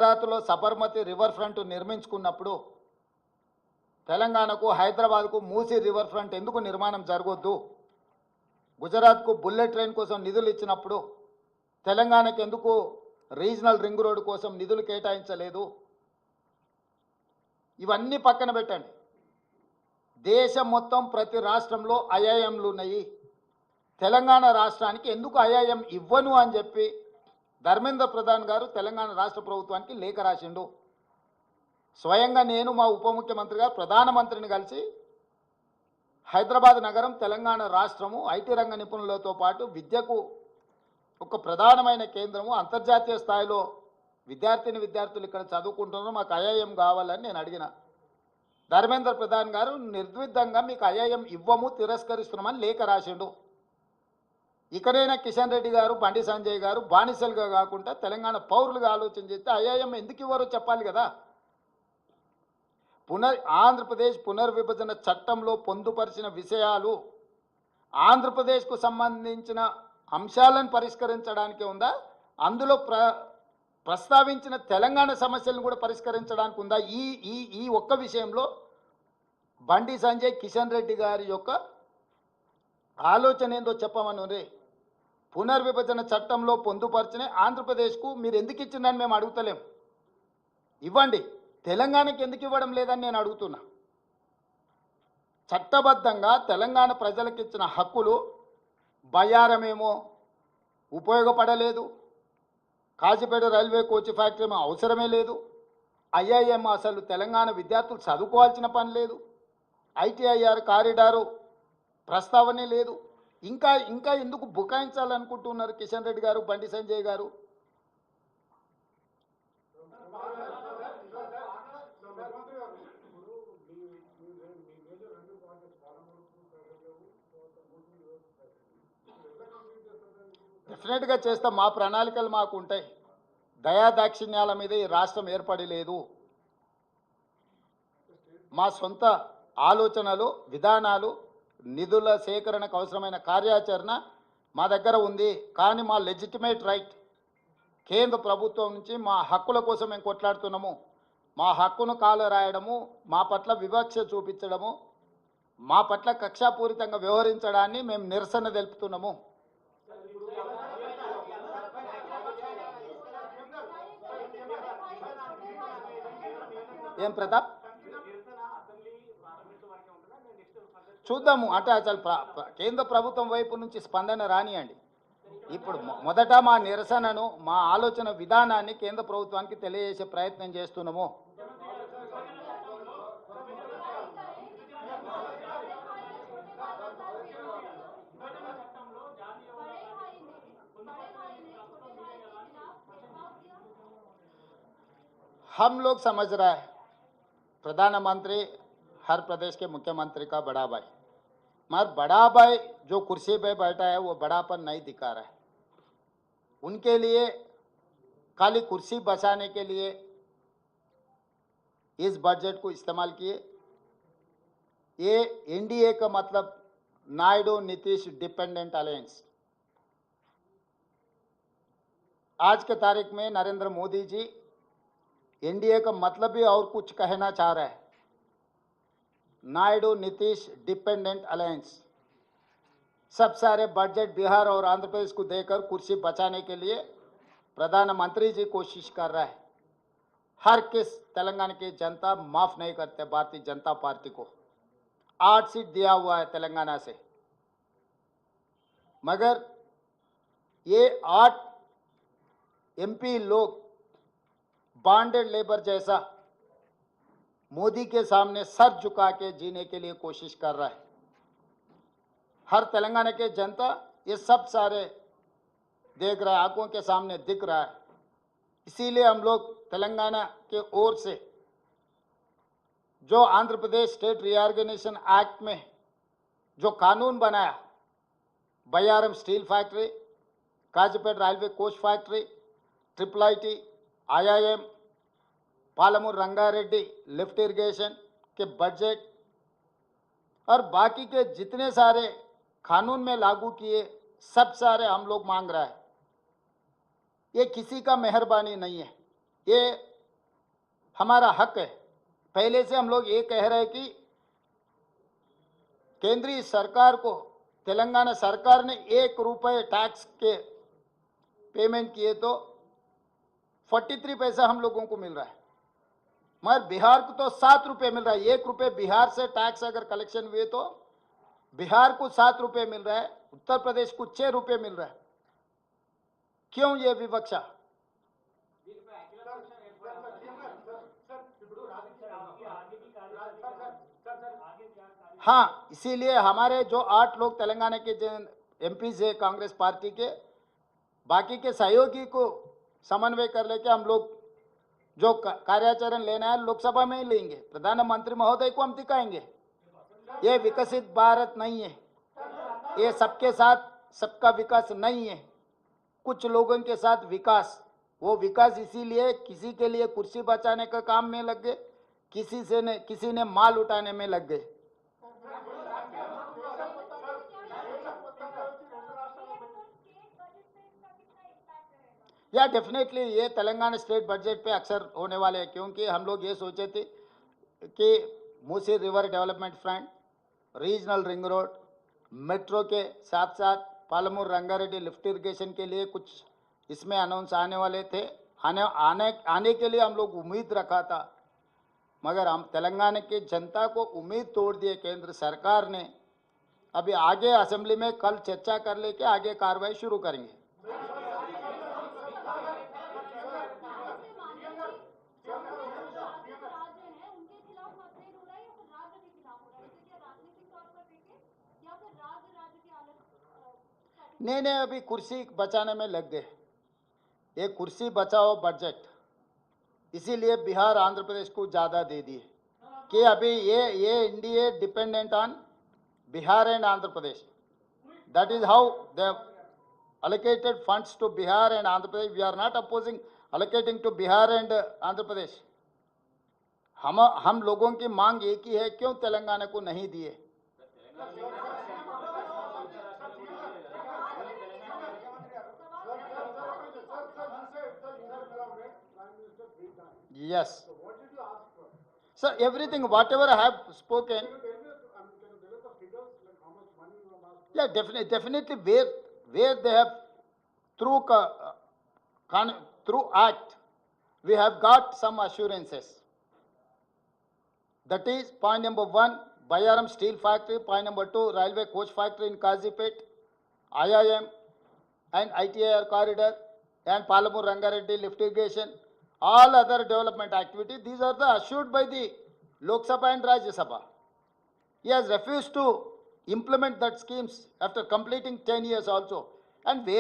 గుజరాత్లో Sabarmati river front నిర్మించుకున్నప్పుడు తెలంగాణకు హైదరాబాద్కు మూసీ రివర్ ఫ్రంట్ ఎందుకు నిర్మాణం జరగొద్దు, గుజరాత్కు బుల్లెట్ ట్రైన్ కోసం నిధులు ఇచ్చినప్పుడు తెలంగాణకు ఎందుకు రీజనల్ రింగ్ రోడ్ కోసం నిధులు కేటాయించలేదు? ఇవన్నీ పక్కన పెట్టండి. దేశం మొత్తం ప్రతి రాష్ట్రంలో ఐఐఎంలు ఉన్నాయి. తెలంగాణ రాష్ట్రానికి ఎందుకు ఐఐఎం ఇవ్వను అని చెప్పి ధర్మేంద్ర ప్రధాన్ గారు తెలంగాణ రాష్ట్ర ప్రభుత్వానికి లేఖ రాసిండు. స్వయంగా నేను మా ఉప ముఖ్యమంత్రి గారు ప్రధానమంత్రిని కలిసి హైదరాబాద్ నగరం తెలంగాణ రాష్ట్రము ఐటీ రంగ నిపుణులతో పాటు విద్యకు ఒక ప్రధానమైన కేంద్రము, అంతర్జాతీయ స్థాయిలో విద్యార్థులు ఇక్కడ చదువుకుంటున్నారు, మాకు ఐఐఎం కావాలని నేను అడిగిన. ధర్మేంద్ర ప్రధాన్ గారు నిర్ద్విధంగా మీకు ఐఐఎం ఇవ్వము, తిరస్కరిస్తున్నామని లేఖ రాసిండు. ఇక్కడైనా కిషన్ రెడ్డి గారు, బండి సంజయ్ గారు బానిసలుగా కాకుండా తెలంగాణ పౌరులుగా ఆలోచన చేస్తే ఐఐఎం ఎందుకు ఇవ్వరో చెప్పాలి కదా. ఆంధ్రప్రదేశ్ పునర్విభజన చట్టంలో పొందుపరిచిన విషయాలు ఆంధ్రప్రదేశ్కు సంబంధించిన అంశాలను పరిష్కరించడానికే ఉందా, అందులో ప్రస్తావించిన తెలంగాణ సమస్యలను కూడా పరిష్కరించడానికి ఉందా? ఈ ఈ ఈ ఒక్క విషయంలో బండి సంజయ్, కిషన్ రెడ్డి గారి యొక్క ఆలోచన ఏందో చెప్పమని. పునర్విభజన చట్టంలో పొందుపరిచిన ఆంధ్రప్రదేశ్కు మీరు ఎందుకు ఇచ్చిందని మేము అడుగుతలేం, ఇవ్వండి. తెలంగాణకి ఎందుకు ఇవ్వడం లేదని నేను అడుగుతున్నా. చట్టబద్ధంగా తెలంగాణ ప్రజలకు ఇచ్చిన హక్కులు బయ్యారమేమో ఉపయోగపడలేదు, కాజీపేట రైల్వే కోచ్ ఫ్యాక్టరీ ఏమో అవసరమే లేదు, ఐఐఎం అసలు తెలంగాణ విద్యార్థులు చదువుకోవాల్సిన పని లేదు, ఐటీఐఆర్ కారిడారు ప్రస్తావనే లేదు. ఇంకా ఇంకా ఎందుకు బుకాయించాలనుకుంటున్నారు కిషన్ రెడ్డి గారు, బండి సంజయ్ గారు? డెఫినెట్గా చేస్తాం. మా ప్రణాళికలు మాకు ఉంటాయి. దయాదాక్షిణ్యాల మీద ఈ రాష్ట్రం ఏర్పడి లేదు. మా సొంత ఆలోచనలు, విధానాలు, నిధుల సేకరణకు అవసరమైన కార్యాచరణ మా దగ్గర ఉంది. కానీ మా లెజిటిమేట్ రైట్ కేంద్ర ప్రభుత్వం నుంచి మా హక్కుల కోసం మేము కొట్లాడుతున్నాము. మా హక్కును కాలు రాయడము, మా పట్ల వివక్ష చూపించడము, మా పట్ల కక్షాపూరితంగా వ్యవహరించడాన్ని మేము నిరసన తెలుపుతున్నాము. ఏం ప్రతాప్, చూద్దాము. అంటే అసలు కేంద్ర ప్రభుత్వం వైపు నుంచి స్పందన రానియండి. ఇప్పుడు మొదట మా నిరసనను, మా ఆలోచన విధానాన్ని కేంద్ర ప్రభుత్వానికి తెలియజేసే ప్రయత్నం చేస్తున్నాము. हम लोग समझ रहा है प्रधानमंत्री हर प्रदेश के मुख्यमंत्री का बड़ा भाई, मगर बड़ा भाई जो कुर्सी पे बैठा है वो बड़ापन नहीं दिखा रहा है. उनके लिए खाली कुर्सी बचाने के लिए इस बजट को इस्तेमाल किए. ये एनडीए का मतलब नायडू नीतीश डिपेंडेंट अलायंस. आज के तारीख में नरेंद्र मोदी जी एनडीए का मतलब भी और कुछ कहना चाह रहा है. नायडू नीतीश डिपेंडेंट अलायंस सब सारे बजट बिहार और आंध्र प्रदेश को देकर कुर्सी बचाने के लिए प्रधानमंत्री जी कोशिश कर रहा है. हर किस तेलंगाना की जनता माफ नहीं करते भारतीय जनता पार्टी को. 8 सीट दिया हुआ है तेलंगाना से, मगर ये 8 एमपी लोग बॉन्डेड लेबर जैसा मोदी के सामने सर झुका के जीने के लिए कोशिश कर रहा है. हर तेलंगाना के जनता ये सब सारे देख रहा है, आंखों के सामने दिख रहा है. इसीलिए हम लोग तेलंगाना के ओर से जो Andhra Pradesh state reorganisation act में जो कानून बनाया, Bayyaram steel factory, Kazipet railway coach factory, triple IT, IIM, Palamuru Rangareddy lift irrigation के बजट और बाकी के जितने सारे कानून में लागू किए सब सारे हम लोग मांग रहा है. ये किसी का मेहरबानी नहीं है, ये हमारा हक है। पहले से हम लोग ये कह रहे हैं कि केंद्रीय सरकार को तेलंगाना सरकार ने 1 रुपये टैक्स के पेमेंट किए तो 43 पैसा हम लोगों को मिल रहा है, मगर बिहार को तो 7 रुपये मिल रहा है। 1 रुपये बिहार से टैक्स अगर कलेक्शन हुए तो बिहार को 7 रुपये मिल रहा है, उत्तर प्रदेश को 6 रुपये मिल रहा है। क्यों ये विवक्षा? हाँ, इसीलिए हमारे जो 8 लोग तेलंगाना के एमपी से कांग्रेस पार्टी के, बाकी के सहयोगी को समन्वय कर लेके हम लोग जो कार्याचरण लेना है लोकसभा में ही लेंगे। प्रधानमंत्री महोदय को हम दिखाएंगे ये विकसित भारत नहीं है, ये सबके साथ सबका विकास नहीं है, कुछ लोगों के साथ विकास। वो विकास इसीलिए किसी के लिए कुर्सी बचाने का काम में लग गए, किसी ने माल उठाने में लग गए। या डेफिनेटली ये तेलंगाना स्टेट बजट पे अक्सर होने वाले हैं, क्योंकि हम लोग ये सोचे थे कि Musi river development front, regional ring road, metro के साथ साथ पालमूर रंगारेड्डी लिफ्ट इरिगेशन के लिए कुछ इसमें अनाउंस आने वाले थे। आने के लिए हम लोग उम्मीद रखा था, मगर हम तेलंगाना की जनता को उम्मीद तोड़ दिए केंद्र सरकार ने। अभी आगे असेंबली में कल चर्चा कर लेके आगे कार्रवाई शुरू करेंगे। नहीं, अभी कुर्सी बचाने में लग गए। ये कुर्सी बचाओ बजट, इसीलिए बिहार आंध्र प्रदेश को ज़्यादा दे दिए कि अभी ये NDA dependent on Bihar and Andhra Pradesh. That is how they allocated funds to Bihar and Andhra Pradesh. We are not opposing allocating to Bihar and Andhra Pradesh. हम लोगों की मांग एक ही है, क्यों तेलंगाना को नहीं दिए? Yes. Sir, everything, whatever I have spoken. Yeah, definitely where they have through act, we have got some assurances. That is point number 1, Bayaram Steel Factory. Point number 2, Railway Coach Factory in Kazipet, IIM and ITIR corridor and Palamur Rangareddy lift irrigation. All other development activities, these are the assured by the Lok Sabha and Rajya Sabha. He has refused to implement that schemes after completing 10 years also. And